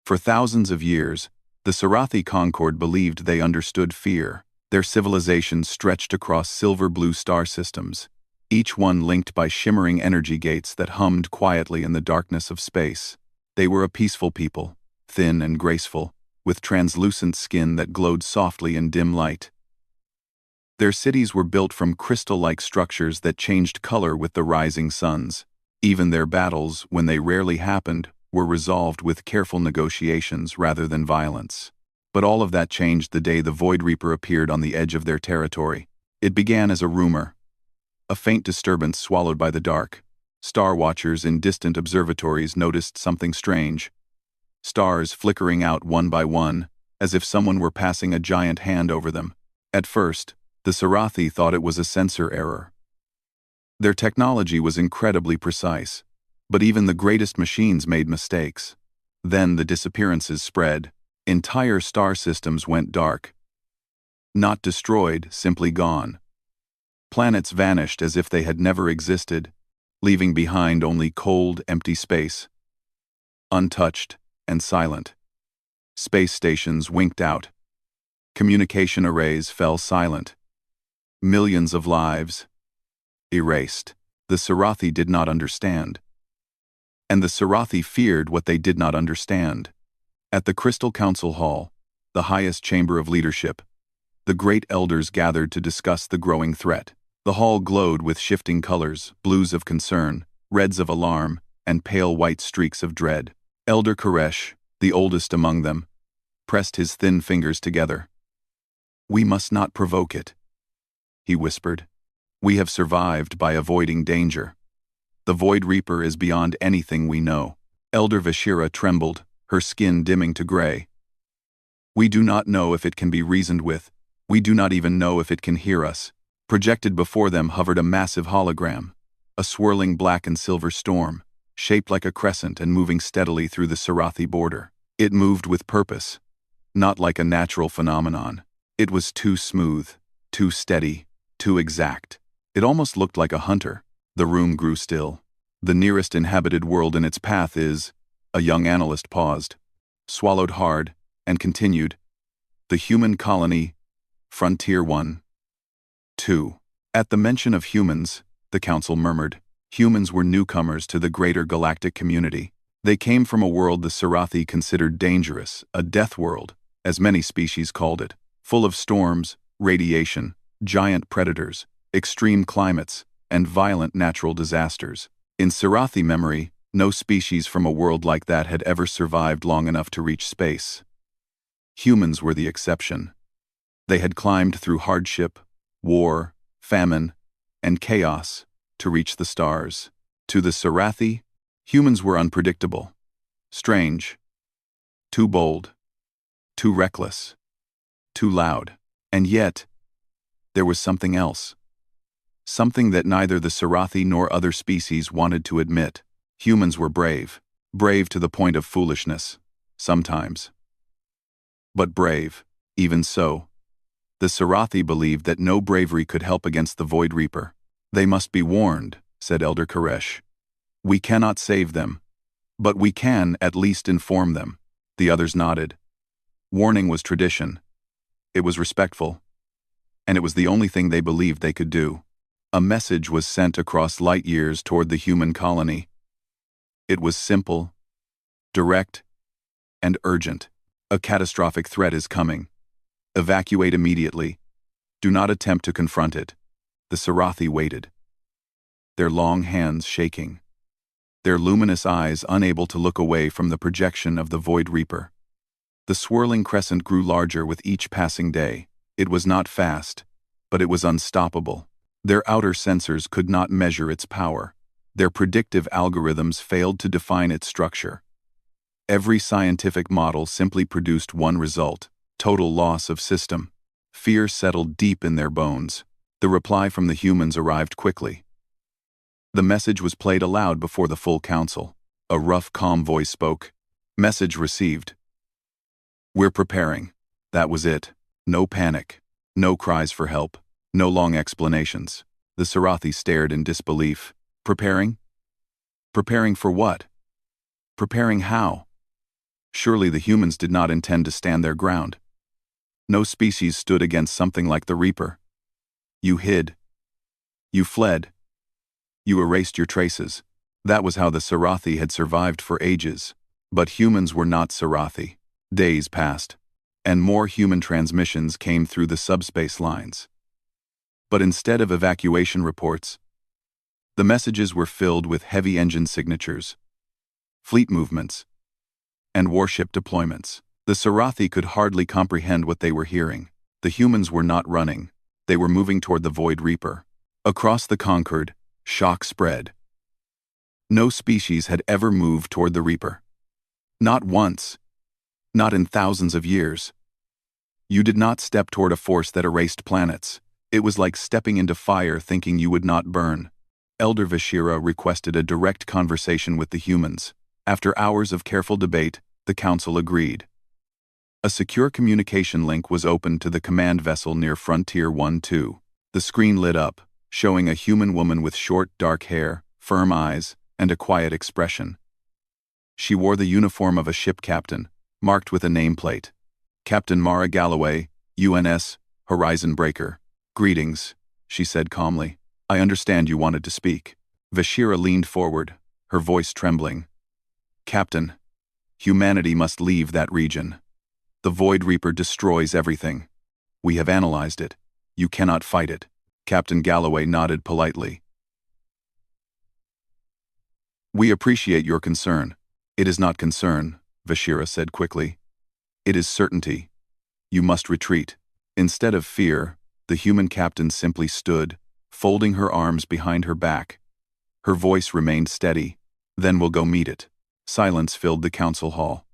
For thousands of years, the Sarathi Concord believed they understood fear. Their civilizations stretched across silver-blue star systems, each one linked by shimmering energy gates that hummed quietly in the darkness of space. They were a peaceful people, thin and graceful, with translucent skin that glowed softly in dim light. Their cities were built from crystal-like structures that changed color with the rising suns. Even their battles, when they rarely happened, were resolved with careful negotiations rather than violence. But all of that changed the day the Void Reaper appeared on the edge of their territory. It began as a rumor, a faint disturbance swallowed by the dark. Star watchers in distant observatories noticed something strange. Stars flickering out one by one, as if someone were passing a giant hand over them. At first, the Sarathi thought it was a sensor error. Their technology was incredibly precise, but even the greatest machines made mistakes. Then the disappearances spread. Entire star systems went dark. Not destroyed, simply gone. Planets vanished as if they had never existed, leaving behind only cold, empty space. Untouched and silent. Space stations winked out. Communication arrays fell silent. Millions of lives erased. The Sarathi did not understand. And the Sarathi feared what they did not understand. At the Crystal Council Hall, the highest chamber of leadership, the great elders gathered to discuss the growing threat. The hall glowed with shifting colors, blues of concern, reds of alarm, and pale white streaks of dread. Elder Koresh, the oldest among them, pressed his thin fingers together. "We must not provoke it," he whispered. "We have survived by avoiding danger. The Void Reaper is beyond anything we know." Elder Vashira trembled, her skin dimming to gray. "We do not know if it can be reasoned with. We do not even know if it can hear us." Projected before them hovered a massive hologram, a swirling black and silver storm, shaped like a crescent and moving steadily through the Sarathi border. It moved with purpose, not like a natural phenomenon. It was too smooth, too steady, too exact. It almost looked like a hunter. The room grew still. "The nearest inhabited world in its path is..." A young analyst paused, swallowed hard, and continued. "The human colony, Frontier 1. 2. At the mention of humans, the council murmured. Humans were newcomers to the greater galactic community. They came from a world the Sarathi considered dangerous, a death world, as many species called it, full of storms, radiation, giant predators, extreme climates, and violent natural disasters. In Sarathi memory, no species from a world like that had ever survived long enough to reach space. Humans were the exception. They had climbed through hardship, war, famine, and chaos to reach the stars. To the Sarathi, humans were unpredictable, strange, too bold, too reckless, too loud. And yet, there was something else. Something that neither the Sarathi nor other species wanted to admit. Humans were brave. Brave to the point of foolishness, sometimes. But brave, even so. The Sarathi believed that no bravery could help against the Void Reaper. "They must be warned," said Elder Koresh. "We cannot save them, but we can at least inform them." The others nodded. Warning was tradition. It was respectful. And it was the only thing they believed they could do. A message was sent across light years toward the human colony. It was simple, direct, and urgent. "A catastrophic threat is coming. Evacuate immediately. Do not attempt to confront it." The Sarathi waited, their long hands shaking, their luminous eyes unable to look away from the projection of the Void Reaper. The swirling crescent grew larger with each passing day. It was not fast, but it was unstoppable. Their outer sensors could not measure its power. Their predictive algorithms failed to define its structure. Every scientific model simply produced one result: total loss of system. Fear settled deep in their bones. The reply from the humans arrived quickly. The message was played aloud before the full council. A rough, calm voice spoke. "Message received. We're preparing." That was it. No panic. No cries for help. No long explanations. The Sarathi stared in disbelief. Preparing? Preparing for what? Preparing how? Surely the humans did not intend to stand their ground. No species stood against something like the Reaper. You hid. You fled. You erased your traces. That was how the Sarathi had survived for ages. But humans were not Sarathi. Days passed, and more human transmissions came through the subspace lines. But instead of evacuation reports, the messages were filled with heavy engine signatures, fleet movements, and warship deployments. The Sarathi could hardly comprehend what they were hearing. The humans were not running. They were moving toward the Void Reaper. Across the Concord, shock spread. No species had ever moved toward the Reaper. Not once. Not in thousands of years. You did not step toward a force that erased planets. It was like stepping into fire thinking you would not burn. Elder Vashira requested a direct conversation with the humans. After hours of careful debate, the council agreed. A secure communication link was opened to the command vessel near Frontier 1-2. The screen lit up, showing a human woman with short, dark hair, firm eyes, and a quiet expression. She wore the uniform of a ship captain, marked with a nameplate. Captain Mara Galloway, UNS, Horizon Breaker. Greetings, she said calmly. I understand you wanted to speak. Vashira leaned forward, her voice trembling. Captain, humanity must leave that region. The Void Reaper destroys everything. We have analyzed it. You cannot fight it. Captain Galloway nodded politely. We appreciate your concern. It is not concern, Vashira said quickly. It is certainty. You must retreat. Instead of fear, the human captain simply stood, folding her arms behind her back. Her voice remained steady. Then we'll go meet it. Silence filled the council hall.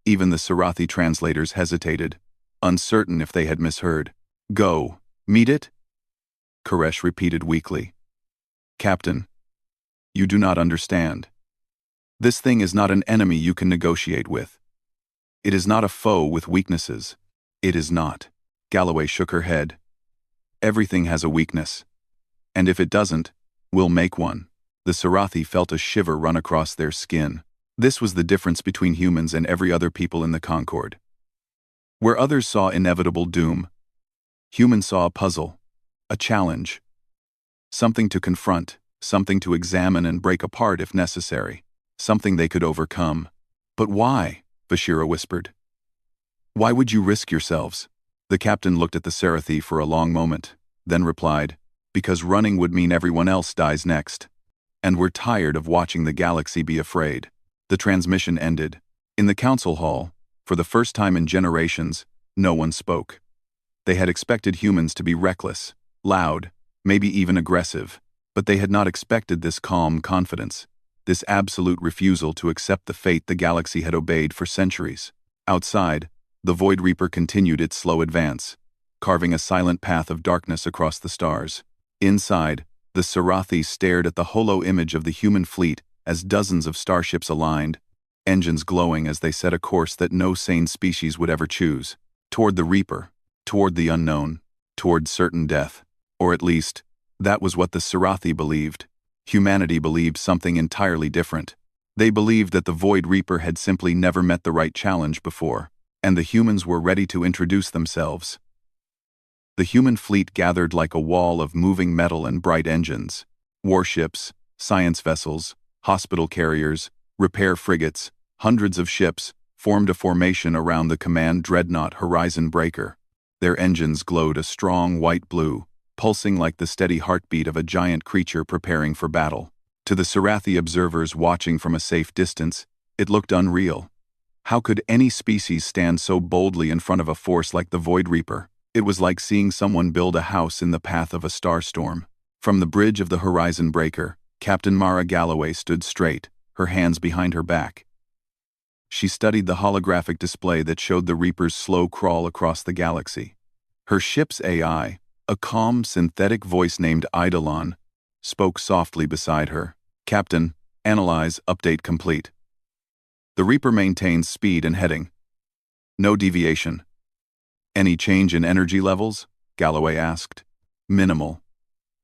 Even the Sarathi translators hesitated, uncertain if they had misheard. Go, meet it? Koresh repeated weakly. Captain, you do not understand. This thing is not an enemy you can negotiate with. It is not a foe with weaknesses. It is not. Galloway shook her head. Everything has a weakness. And if it doesn't, we'll make one. The Sarathi felt a shiver run across their skin. This was the difference between humans and every other people in the Concord. Where others saw inevitable doom, humans saw a puzzle, a challenge. Something to confront, something to examine and break apart if necessary. Something they could overcome. But why? Vashira whispered. Why would you risk yourselves? The captain looked at the Sarathi for a long moment, then replied, because running would mean everyone else dies next. And we're tired of watching the galaxy be afraid. The transmission ended. In the council hall, for the first time in generations, no one spoke. They had expected humans to be reckless, loud, maybe even aggressive, but they had not expected this calm confidence, this absolute refusal to accept the fate the galaxy had obeyed for centuries. Outside, the Void Reaper continued its slow advance, carving a silent path of darkness across the stars. Inside, the Sarathi stared at the hollow image of the human fleet as dozens of starships aligned, engines glowing as they set a course that no sane species would ever choose, toward the Reaper, toward the unknown, toward certain death. Or at least, that was what the Sarathi believed. Humanity believed something entirely different. They believed that the Void Reaper had simply never met the right challenge before, and the humans were ready to introduce themselves. The human fleet gathered like a wall of moving metal and bright engines. Warships, science vessels, hospital carriers, repair frigates, hundreds of ships formed a formation around the command dreadnought Horizon Breaker. Their engines glowed a strong white blue, pulsing like the steady heartbeat of a giant creature preparing for battle. To the Sarathi observers watching from a safe distance, it looked unreal. How could any species stand so boldly in front of a force like the Void Reaper? It was like seeing someone build a house in the path of a starstorm. From the bridge of the Horizon Breaker, Captain Mara Galloway stood straight, her hands behind her back. She studied the holographic display that showed the Reaper's slow crawl across the galaxy. Her ship's AI, a calm, synthetic voice named Eidolon, spoke softly beside her. Captain, analyze, update complete. The Reaper maintains speed and heading. No deviation. Any change in energy levels? Galloway asked. Minimal.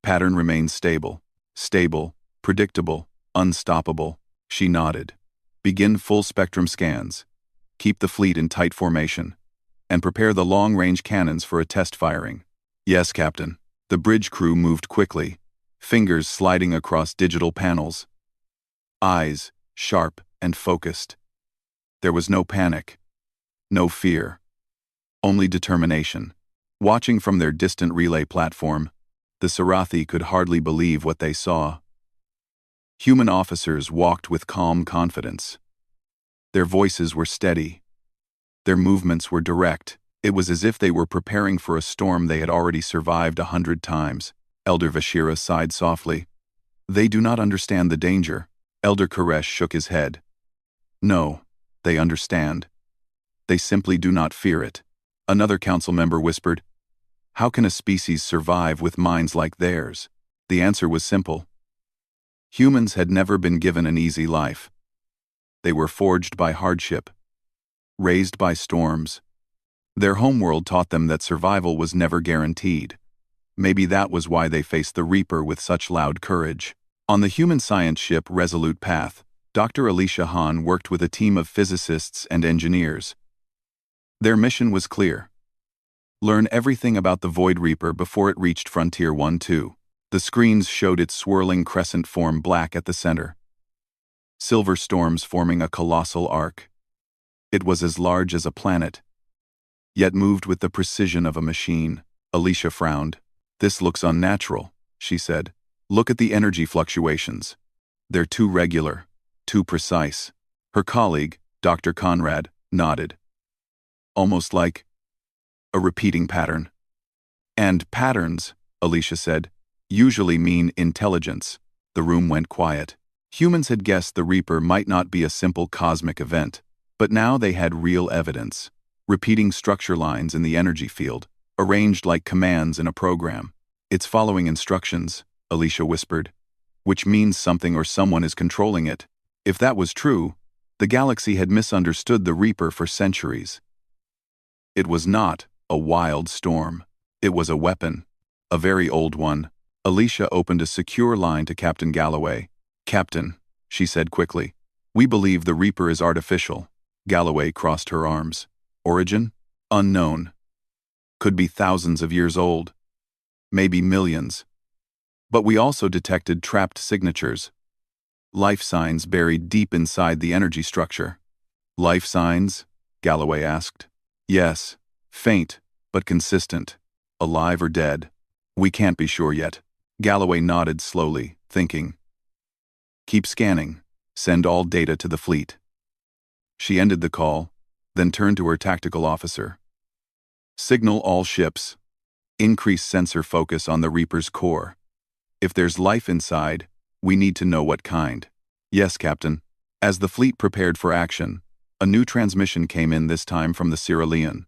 Pattern remains stable. Stable, predictable, unstoppable. She nodded. Begin full spectrum scans. Keep the fleet in tight formation. And prepare the long-range cannons for a test firing. Yes, Captain. The bridge crew moved quickly, fingers sliding across digital panels. Eyes sharp and focused. There was no panic. No fear. Only determination. Watching from their distant relay platform, the Sarathi could hardly believe what they saw. Human officers walked with calm confidence. Their voices were steady. Their movements were direct. It was as if they were preparing for a storm they had already survived 100 times. Elder Vashira sighed softly. They do not understand the danger. Elder Koresh shook his head. No, they understand. They simply do not fear it. Another council member whispered, how can a species survive with minds like theirs? The answer was simple. Humans had never been given an easy life. They were forged by hardship, raised by storms. Their homeworld taught them that survival was never guaranteed. Maybe that was why they faced the Reaper with such loud courage. On the human science ship Resolute Path, Dr. Alicia Hahn worked with a team of physicists and engineers. Their mission was clear. Learn everything about the Void Reaper before it reached Frontier 1-2. The screens showed its swirling crescent form black at the center. Silver storms forming a colossal arc. It was as large as a planet, yet moved with the precision of a machine. Alicia frowned. This looks unnatural, she said. Look at the energy fluctuations. They're too regular, too precise. Her colleague, Dr. Conrad, nodded. Almost like a repeating pattern. And patterns, Alicia said, usually mean intelligence. The room went quiet. Humans had guessed the Reaper might not be a simple cosmic event, but now they had real evidence. Repeating structure lines in the energy field, arranged like commands in a program. It's following instructions, Alicia whispered, which means something or someone is controlling it. If that was true, the galaxy had misunderstood the Reaper for centuries. It was not a wild storm. It was a weapon, a very old one. Alicia opened a secure line to Captain Galloway. Captain, she said quickly, we believe the Reaper is artificial. Galloway crossed her arms. Origin? Unknown. Could be thousands of years old. Maybe millions. But we also detected trapped signatures. Life signs buried deep inside the energy structure. Life signs? Galloway asked. Yes. Faint, but consistent. Alive or dead. We can't be sure yet. Galloway nodded slowly, thinking. Keep scanning. Send all data to the fleet. She ended the call, then turned to her tactical officer. Signal all ships. Increase sensor focus on the Reaper's core. If there's life inside, we need to know what kind. Yes, Captain. As the fleet prepared for action, a new transmission came in, this time from the Cerulean.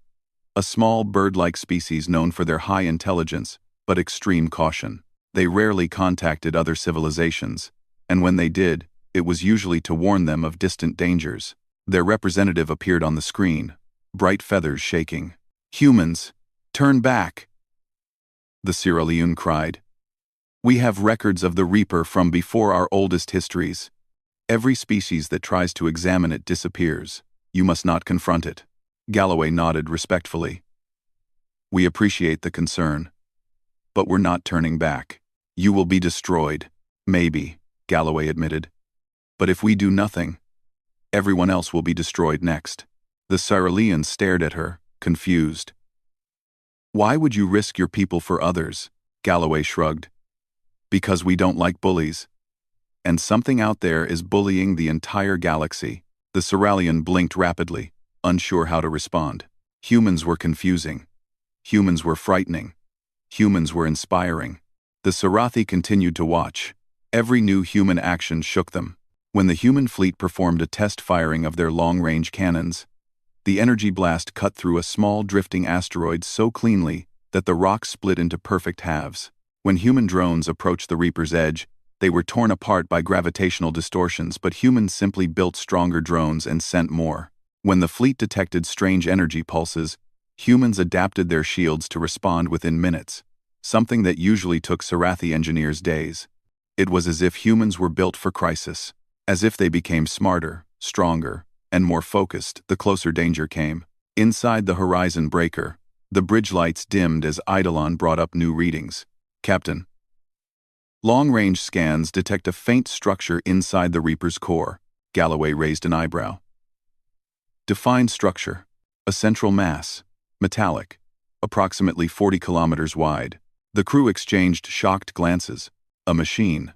A small bird-like species known for their high intelligence, but extreme caution. They rarely contacted other civilizations, and when they did, it was usually to warn them of distant dangers. Their representative appeared on the screen, bright feathers shaking. Humans, turn back! The Cerulean cried. We have records of the Reaper from before our oldest histories. Every species that tries to examine it disappears. You must not confront it. Galloway nodded respectfully. We appreciate the concern, but we're not turning back. You will be destroyed. Maybe, Galloway admitted. But if we do nothing, everyone else will be destroyed next. The Cerulean stared at her, confused. Why would you risk your people for others? Galloway shrugged. Because we don't like bullies. And something out there is bullying the entire galaxy. The Cerulean blinked rapidly, unsure how to respond. Humans were confusing. Humans were frightening. Humans were inspiring. The Sarathi continued to watch. Every new human action shook them. When the human fleet performed a test firing of their long-range cannons, the energy blast cut through a small drifting asteroid so cleanly that the rock split into perfect halves. When human drones approached the Reaper's edge, they were torn apart by gravitational distortions, but humans simply built stronger drones and sent more. When the fleet detected strange energy pulses, humans adapted their shields to respond within minutes, something that usually took Sarathi engineers days. It was as if humans were built for crisis, as if they became smarter, stronger, and more focused the closer danger came. Inside the horizon breaker, the bridge lights dimmed as Eidolon brought up new readings. Captain. Long-range scans detect a faint structure inside the Reaper's core. Galloway raised an eyebrow. Defined structure. A central mass. Metallic. Approximately 40 kilometers wide. The crew exchanged shocked glances. A machine.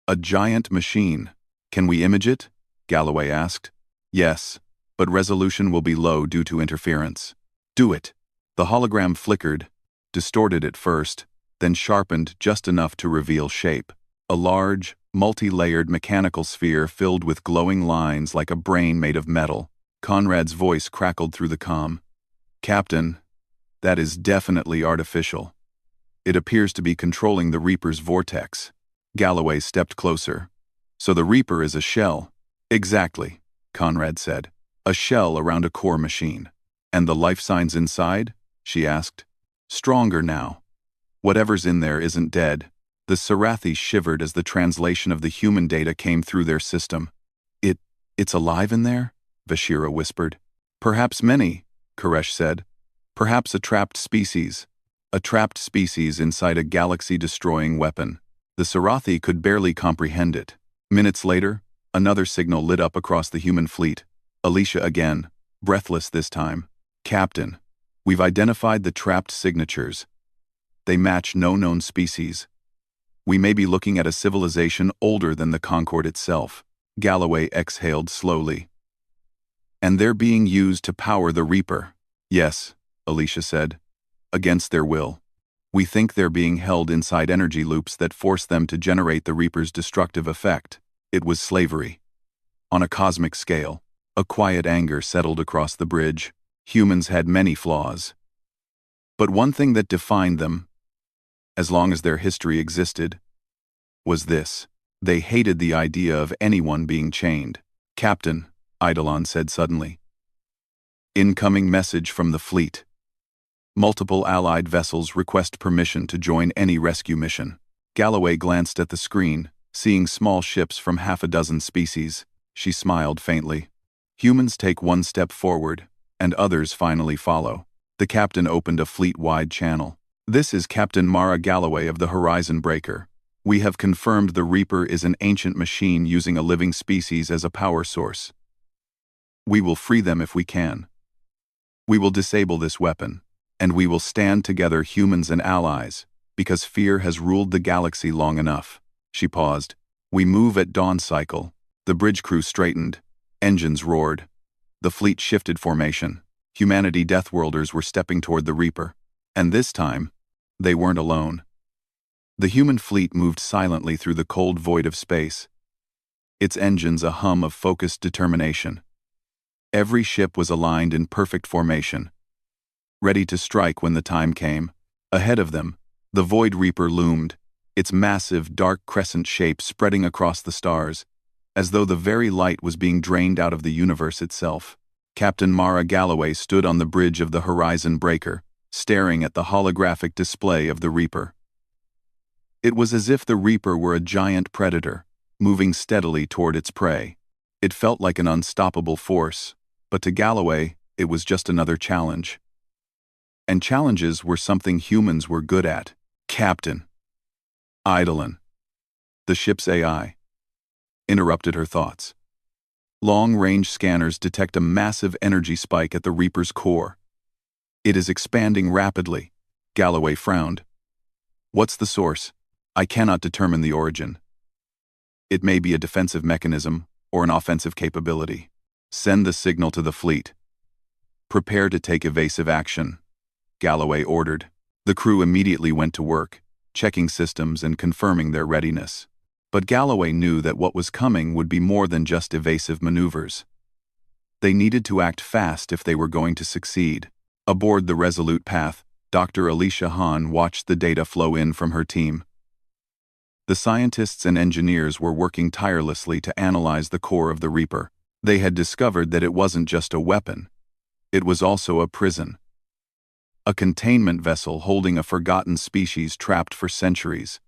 A giant machine. Can we image it? Galloway asked. Yes, but resolution will be low due to interference. Do it. The hologram flickered, distorted at first, then sharpened just enough to reveal shape. A large, multi-layered mechanical sphere filled with glowing lines like a brain made of metal. Conrad's voice crackled through the comm. Captain, that is definitely artificial. It appears to be controlling the Reaper's vortex. Galloway stepped closer. So the Reaper is a shell? Exactly, Conrad said. A shell around a core machine. And the life signs inside? She asked. Stronger now. Whatever's in there isn't dead. The Sarathi shivered as the translation of the human data came through their system. It's alive in there? Vashira whispered. Perhaps many, Koresh said. Perhaps a trapped species. A trapped species inside a galaxy-destroying weapon. The Sarathi could barely comprehend it. Minutes later, another signal lit up across the human fleet. Alicia again, breathless this time. Captain, we've identified the trapped signatures. They match no known species. We may be looking at a civilization older than the Concorde itself. Galloway exhaled slowly. And they're being used to power the Reaper. Yes, Alicia said. Against their will. We think they're being held inside energy loops that force them to generate the Reaper's destructive effect. It was slavery. On a cosmic scale, a quiet anger settled across the bridge. Humans had many flaws. But one thing that defined them, as long as their history existed, was this. They hated the idea of anyone being chained. Captain, Eidolon said suddenly. Incoming message from the fleet. Multiple Allied vessels request permission to join any rescue mission. Galloway glanced at the screen, seeing small ships from half a dozen species. She smiled faintly. Humans take one step forward, and others finally follow. The captain opened a fleet-wide channel. This is Captain Mara Galloway of the Horizon Breaker. We have confirmed the Reaper is an ancient machine using a living species as a power source. We will free them if we can. We will disable this weapon, and we will stand together, humans and allies, because fear has ruled the galaxy long enough. She paused. We move at dawn cycle. The bridge crew straightened. Engines roared. The fleet shifted formation. Humanity Deathworlders were stepping toward the Reaper. And this time, they weren't alone. The human fleet moved silently through the cold void of space, its engines a hum of focused determination. Every ship was aligned in perfect formation, ready to strike when the time came. Ahead of them, the Void Reaper loomed, its massive, dark crescent shape spreading across the stars, as though the very light was being drained out of the universe itself. Captain Mara Galloway stood on the bridge of the Horizon Breaker, staring at the holographic display of the Reaper. It was as if the Reaper were a giant predator, moving steadily toward its prey. It felt like an unstoppable force, but to Galloway, it was just another challenge. And challenges were something humans were good at. Captain. Eidolon. The ship's AI. Interrupted her thoughts. Long-range scanners detect a massive energy spike at the Reaper's core. It is expanding rapidly. Galloway frowned. What's the source? I cannot determine the origin. It may be a defensive mechanism or an offensive capability. Send the signal to the fleet. Prepare to take evasive action, Galloway ordered. The crew immediately went to work, checking systems and confirming their readiness. But Galloway knew that what was coming would be more than just evasive maneuvers. They needed to act fast if they were going to succeed. Aboard the Resolute Path, Dr. Alicia Hahn watched the data flow in from her team. The scientists and engineers were working tirelessly to analyze the core of the Reaper. They had discovered that it wasn't just a weapon. It was also a prison. A containment vessel holding a forgotten species trapped for centuries.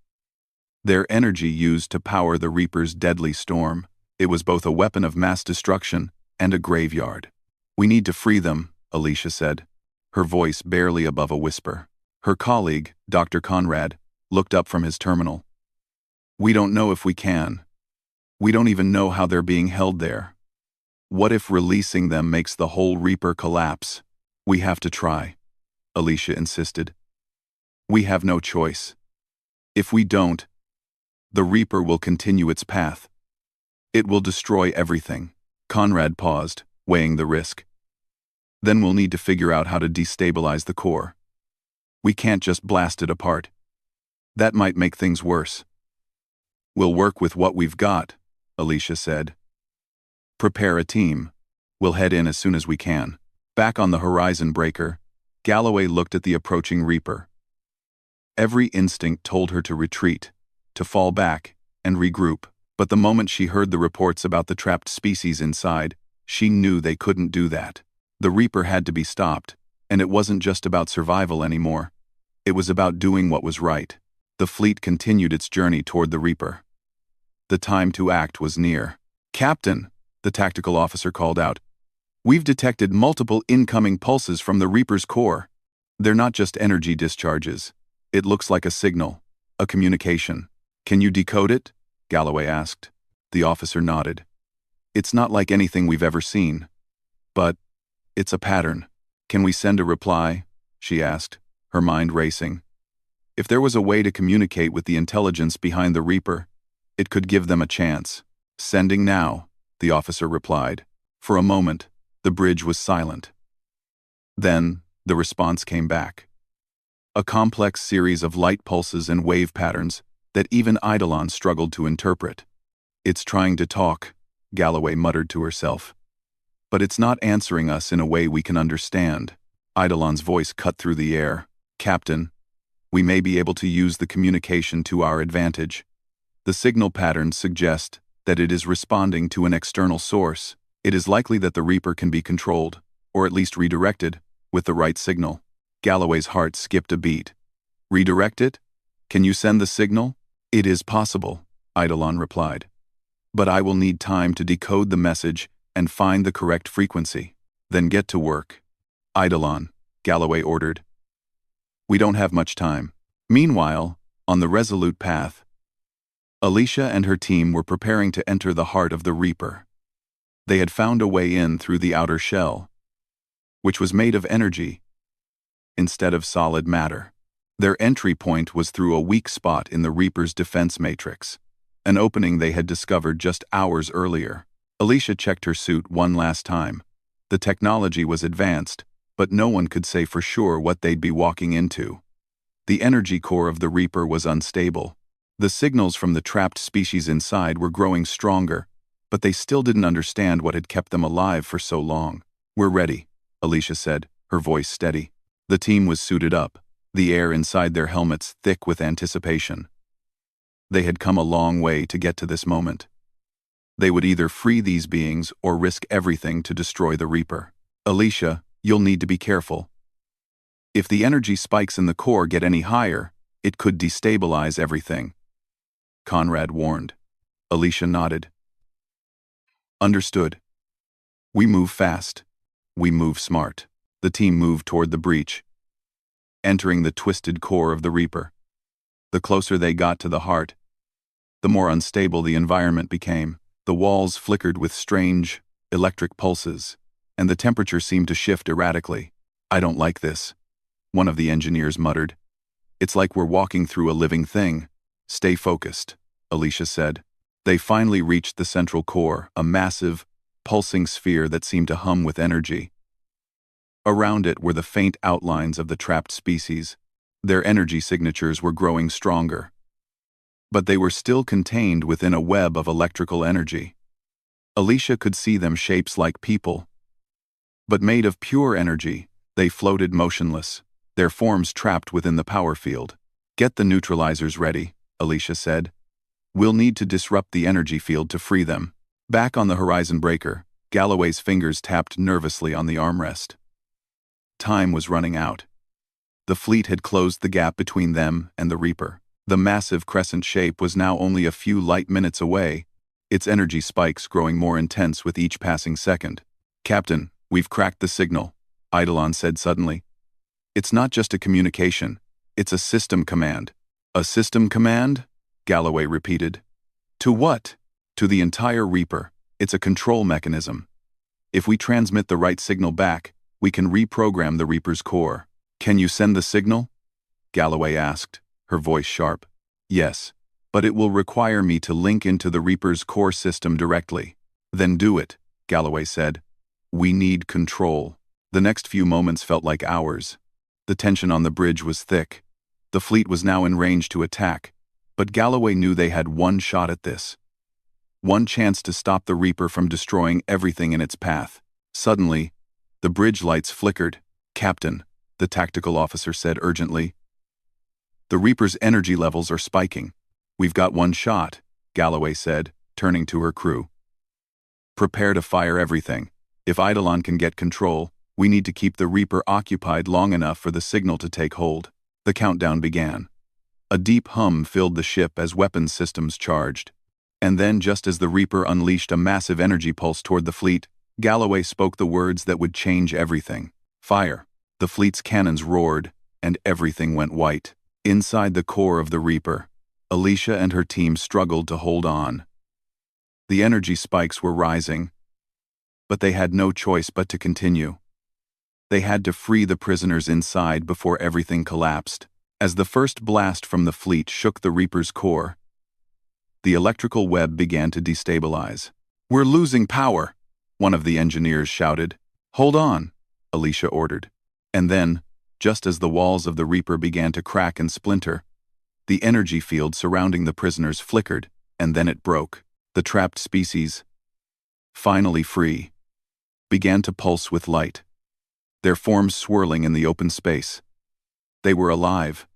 Their energy used to power the Reaper's deadly storm. It was both a weapon of mass destruction and a graveyard. "We need to free them," Alicia said, her voice barely above a whisper. Her colleague, Dr. Conrad, looked up from his terminal. "We don't know if we can. We don't even know how they're being held there. What if releasing them makes the whole Reaper collapse? We have to try," Alicia insisted. "We have no choice. If we don't, the Reaper will continue its path. It will destroy everything." Conrad paused, weighing the risk. "Then we'll need to figure out how to destabilize the core. We can't just blast it apart. That might make things worse." "We'll work with what we've got," Alicia said. "Prepare a team. We'll head in as soon as we can." Back on the horizon breaker, Galloway looked at the approaching Reaper. Every instinct told her to retreat, to fall back, and regroup. But the moment she heard the reports about the trapped species inside, she knew they couldn't do that. The Reaper had to be stopped, and it wasn't just about survival anymore. It was about doing what was right. The fleet continued its journey toward the Reaper. The time to act was near. "Captain," the tactical officer called out, "we've detected multiple incoming pulses from the Reaper's core. They're not just energy discharges. It looks like a signal, a communication. Can you decode it?" Galloway asked. The officer nodded. "It's not like anything we've ever seen. But it's a pattern. Can we send a reply?" she asked, her mind racing. If there was a way to communicate with the intelligence behind the Reaper, it could give them a chance. "Sending now," the officer replied. For a moment, the bridge was silent. Then, the response came back. A complex series of light pulses and wave patterns that even Eidolon struggled to interpret. "It's trying to talk," Galloway muttered to herself. "But it's not answering us in a way we can understand." Eidolon's voice cut through the air. "Captain, we may be able to use the communication to our advantage. The signal patterns suggest that it is responding to an external source. It is likely that the Reaper can be controlled, or at least redirected, with the right signal." Galloway's heart skipped a beat. "Redirect it? Can you send the signal?" "It is possible," Eidolon replied. "But I will need time to decode the message and find the correct frequency." "Then get to work." "Eidolon," Galloway ordered. "We don't have much time." Meanwhile, on the Resolute path, Alicia and her team were preparing to enter the heart of the Reaper. They had found a way in through the outer shell, which was made of energy instead of solid matter. Their entry point was through a weak spot in the Reaper's defense matrix, an opening they had discovered just hours earlier. Alicia checked her suit one last time. The technology was advanced, but no one could say for sure what they'd be walking into. The energy core of the Reaper was unstable. The signals from the trapped species inside were growing stronger, but they still didn't understand what had kept them alive for so long. "We're ready," Alicia said, her voice steady. The team was suited up, the air inside their helmets thick with anticipation. They had come a long way to get to this moment. They would either free these beings or risk everything to destroy the Reaper. "Alicia, you'll need to be careful. If the energy spikes in the core get any higher, it could destabilize everything," Conrad warned. Alicia nodded. "Understood. We move fast. We move smart." The team moved toward the breach, entering the twisted core of the Reaper. The closer they got to the heart, the more unstable the environment became. The walls flickered with strange, electric pulses, and the temperature seemed to shift erratically. "I don't like this," one of the engineers muttered. "It's like we're walking through a living thing." "Stay focused," Alicia said. They finally reached the central core, a massive, pulsing sphere that seemed to hum with energy. Around it were the faint outlines of the trapped species. Their energy signatures were growing stronger. But they were still contained within a web of electrical energy. Alicia could see them shapes like people. But made of pure energy, they floated motionless, their forms trapped within the power field. "Get the neutralizers ready," Alicia said. "We'll need to disrupt the energy field to free them." Back on the horizon breaker, Galloway's fingers tapped nervously on the armrest. Time was running out. The fleet had closed the gap between them and the Reaper. The massive crescent shape was now only a few light minutes away, its energy spikes growing more intense with each passing second. "Captain, we've cracked the signal," Eidolon said suddenly. "It's not just a communication, it's a system command." "A system command?" Galloway repeated. "To what?" "To the entire Reaper. It's a control mechanism. If we transmit the right signal back, we can reprogram the Reaper's core." "Can you send the signal?" Galloway asked, her voice sharp. "Yes, but it will require me to link into the Reaper's core system directly." "Then do it," Galloway said. "We need control." The next few moments felt like hours. The tension on the bridge was thick. The fleet was now in range to attack, but Galloway knew they had one shot at this. One chance to stop the Reaper from destroying everything in its path. Suddenly, the bridge lights flickered. "Captain," the tactical officer said urgently. "The Reaper's energy levels are spiking." "We've got one shot," Galloway said, turning to her crew. "Prepare to fire everything. If Eidolon can get control, we need to keep the Reaper occupied long enough for the signal to take hold." The countdown began. A deep hum filled the ship as weapons systems charged. And then, just as the Reaper unleashed a massive energy pulse toward the fleet, Galloway spoke the words that would change everything. "Fire." The fleet's cannons roared, and everything went white. Inside the core of the Reaper, Alicia and her team struggled to hold on. The energy spikes were rising, but they had no choice but to continue. They had to free the prisoners inside before everything collapsed. As the first blast from the fleet shook the Reaper's core, the electrical web began to destabilize. "We're losing power," one of the engineers shouted. "Hold on," Alicia ordered. And then, just as the walls of the Reaper began to crack and splinter, the energy field surrounding the prisoners flickered, and then it broke. The trapped species, finally free, began to pulse with light, their forms swirling in the open space. They were alive,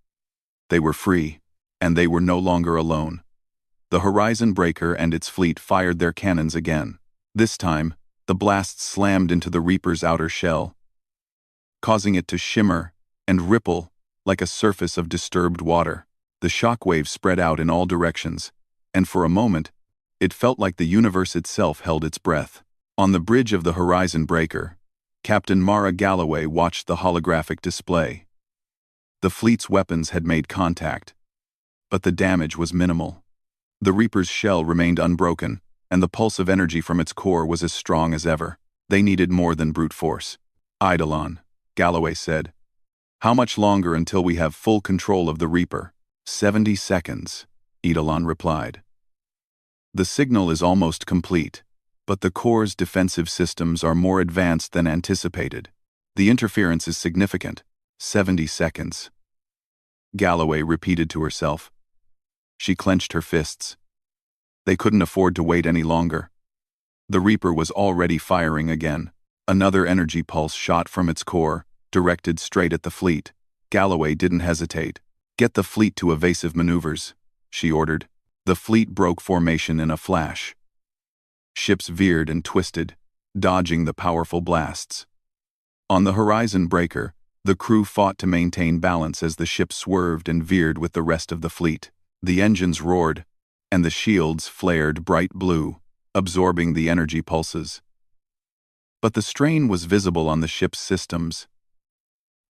they were free, and they were no longer alone. The Horizon Breaker and its fleet fired their cannons again. This time, the blasts slammed into the Reaper's outer shell, causing it to shimmer and ripple like a surface of disturbed water. The shockwaves spread out in all directions, and for a moment, it felt like the universe itself held its breath. On the bridge of the Horizon Breaker, Captain Mara Galloway watched the holographic display. The fleet's weapons had made contact, but the damage was minimal. The Reaper's shell remained unbroken, and the pulse of energy from its core was as strong as ever. They needed more than brute force. "Eidolon," Galloway said. "How much longer until we have full control of the Reaper?" 70 seconds, Eidolon replied. "The signal is almost complete, but the core's defensive systems are more advanced than anticipated. The interference is significant. 70 seconds. Galloway repeated to herself. She clenched her fists. They couldn't afford to wait any longer. The Reaper was already firing again. Another energy pulse shot from its core, directed straight at the fleet. Galloway didn't hesitate. "Get the fleet to evasive maneuvers," she ordered. The fleet broke formation in a flash. Ships veered and twisted, dodging the powerful blasts. On the Horizon Breaker, the crew fought to maintain balance as the ship swerved and veered with the rest of the fleet. The engines roared, and the shields flared bright blue, absorbing the energy pulses. But the strain was visible on the ship's systems,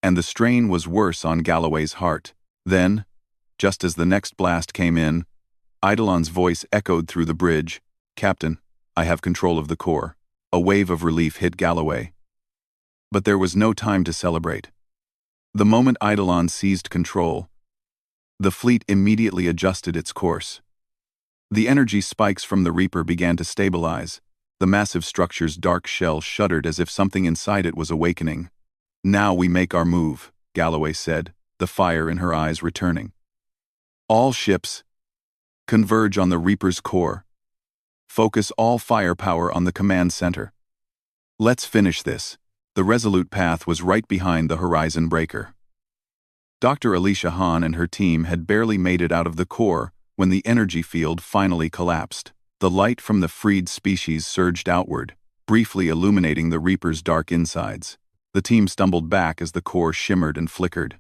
and the strain was worse on Galloway's heart. Then, just as the next blast came in, Eidolon's voice echoed through the bridge. "Captain, I have control of the core." A wave of relief hit Galloway. But there was no time to celebrate. The moment Eidolon seized control, the fleet immediately adjusted its course. The energy spikes from the Reaper began to stabilize. The massive structure's dark shell shuddered as if something inside it was awakening. "Now we make our move," Galloway said, the fire in her eyes returning. "All ships, converge on the Reaper's core. Focus all firepower on the command center. Let's finish this." The Resolute path was right behind the Horizon Breaker. Dr. Alicia Hahn and her team had barely made it out of the core when the energy field finally collapsed. The light from the freed species surged outward, briefly illuminating the Reaper's dark insides. The team stumbled back as the core shimmered and flickered.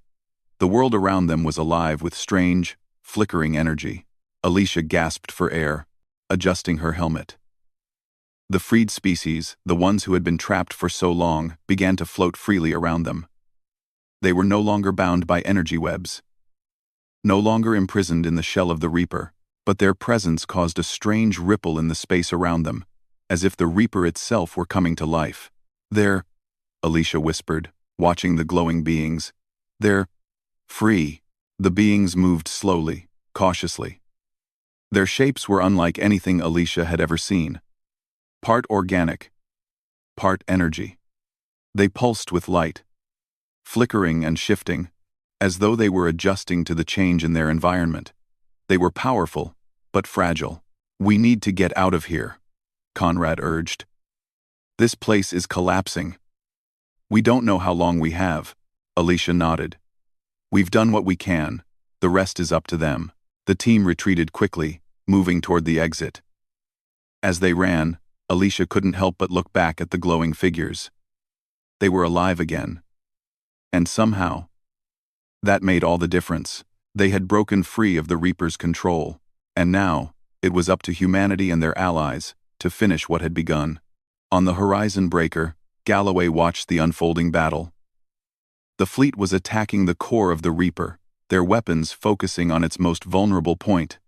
The world around them was alive with strange, flickering energy. Alicia gasped for air, adjusting her helmet. The freed species, the ones who had been trapped for so long, began to float freely around them. They were no longer bound by energy webs, no longer imprisoned in the shell of the Reaper, but their presence caused a strange ripple in the space around them, as if the Reaper itself were coming to life. "They're," Alicia whispered, watching the glowing beings. "They're free." The beings moved slowly, cautiously. Their shapes were unlike anything Alicia had ever seen. Part organic, part energy. They pulsed with light, flickering and shifting, as though they were adjusting to the change in their environment. They were powerful, but fragile. "We need to get out of here," Conrad urged. "This place is collapsing." "We don't know how long we have," Alicia nodded. "We've done what we can. The rest is up to them." The team retreated quickly, moving toward the exit. As they ran, Alicia couldn't help but look back at the glowing figures. They were alive again. And somehow, that made all the difference. They had broken free of the Reaper's control, and now, it was up to humanity and their allies to finish what had begun. On the horizon breaker, Galloway watched the unfolding battle. The fleet was attacking the core of the Reaper, their weapons focusing on its most vulnerable point.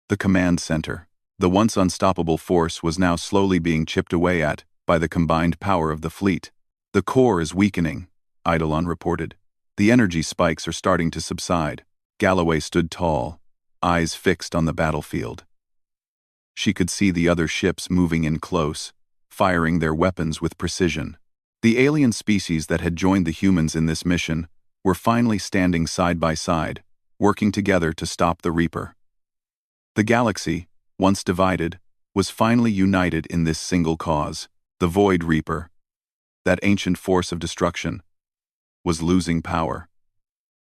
The command center. The once unstoppable force was now slowly being chipped away at by the combined power of the fleet. "The core is weakening," Eidolon reported. "The energy spikes are starting to subside." Galloway stood tall, eyes fixed on the battlefield. She could see the other ships moving in close, firing their weapons with precision. The alien species that had joined the humans in this mission were finally standing side by side, working together to stop the Reaper. The galaxy, once divided, was finally united in this single cause. The Void Reaper, that ancient force of destruction, was losing power.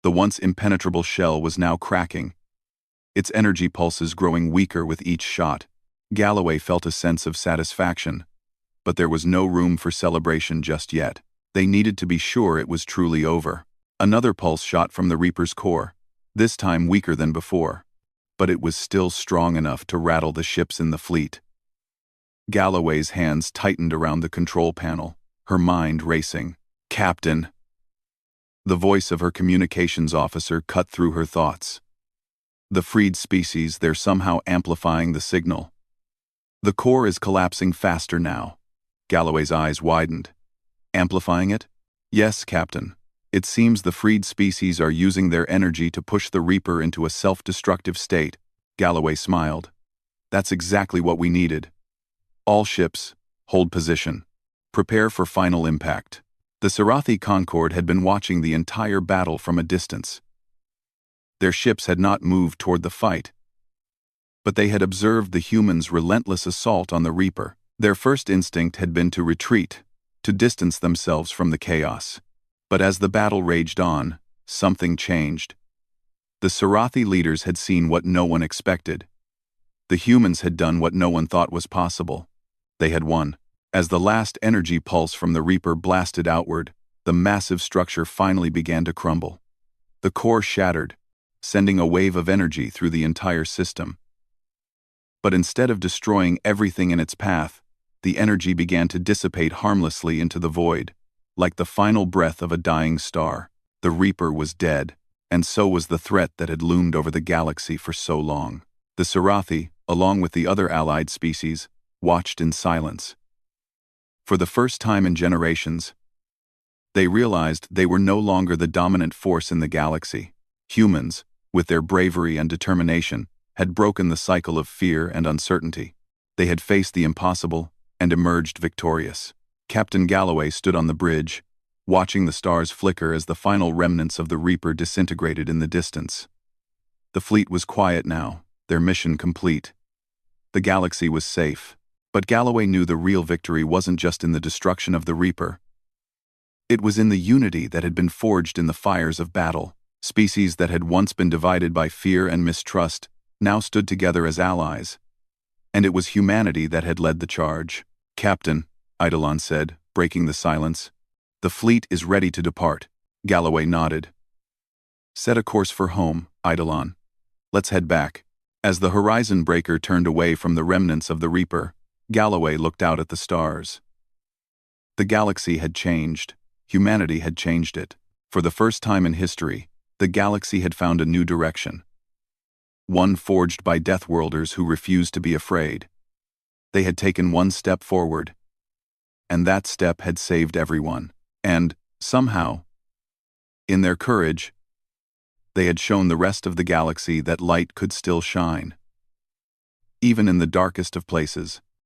The once impenetrable shell was now cracking, its energy pulses growing weaker with each shot. Galloway felt a sense of satisfaction, but there was no room for celebration just yet. They needed to be sure it was truly over. Another pulse shot from the Reaper's core, this time weaker than before, but it was still strong enough to rattle the ships in the fleet. Galloway's hands tightened around the control panel, her mind racing. "Captain!" The voice of her communications officer cut through her thoughts. "The freed species, they're somehow amplifying the signal. The core is collapsing faster now." Galloway's eyes widened. "Amplifying it?" "Yes, Captain. It seems the freed species are using their energy to push the Reaper into a self-destructive state." Galloway smiled. "That's exactly what we needed. All ships, hold position. Prepare for final impact." The Sarathi Concord had been watching the entire battle from a distance. Their ships had not moved toward the fight, but they had observed the humans' relentless assault on the Reaper. Their first instinct had been to retreat, to distance themselves from the chaos. But as the battle raged on, something changed. The Sarathi leaders had seen what no one expected. The humans had done what no one thought was possible. They had won. As the last energy pulse from the Reaper blasted outward, the massive structure finally began to crumble. The core shattered, sending a wave of energy through the entire system. But instead of destroying everything in its path, the energy began to dissipate harmlessly into the void, like the final breath of a dying star. The Reaper was dead, and so was the threat that had loomed over the galaxy for so long. The Sarathi, along with the other allied species, watched in silence. For the first time in generations, they realized they were no longer the dominant force in the galaxy. Humans, with their bravery and determination, had broken the cycle of fear and uncertainty. They had faced the impossible and emerged victorious. Captain Galloway stood on the bridge, watching the stars flicker as the final remnants of the Reaper disintegrated in the distance. The fleet was quiet now, their mission complete. The galaxy was safe, but Galloway knew the real victory wasn't just in the destruction of the Reaper. It was in the unity that had been forged in the fires of battle. Species that had once been divided by fear and mistrust now stood together as allies. And it was humanity that had led the charge. "Captain," Eidolon said, breaking the silence. "The fleet is ready to depart." Galloway nodded. "Set a course for home, Eidolon. Let's head back." As the horizon breaker turned away from the remnants of the Reaper, Galloway looked out at the stars. The galaxy had changed. Humanity had changed it. For the first time in history, the galaxy had found a new direction. One forged by Deathworlders who refused to be afraid. They had taken one step forward, and that step had saved everyone. And, somehow, in their courage, they had shown the rest of the galaxy that light could still shine. Even in the darkest of places.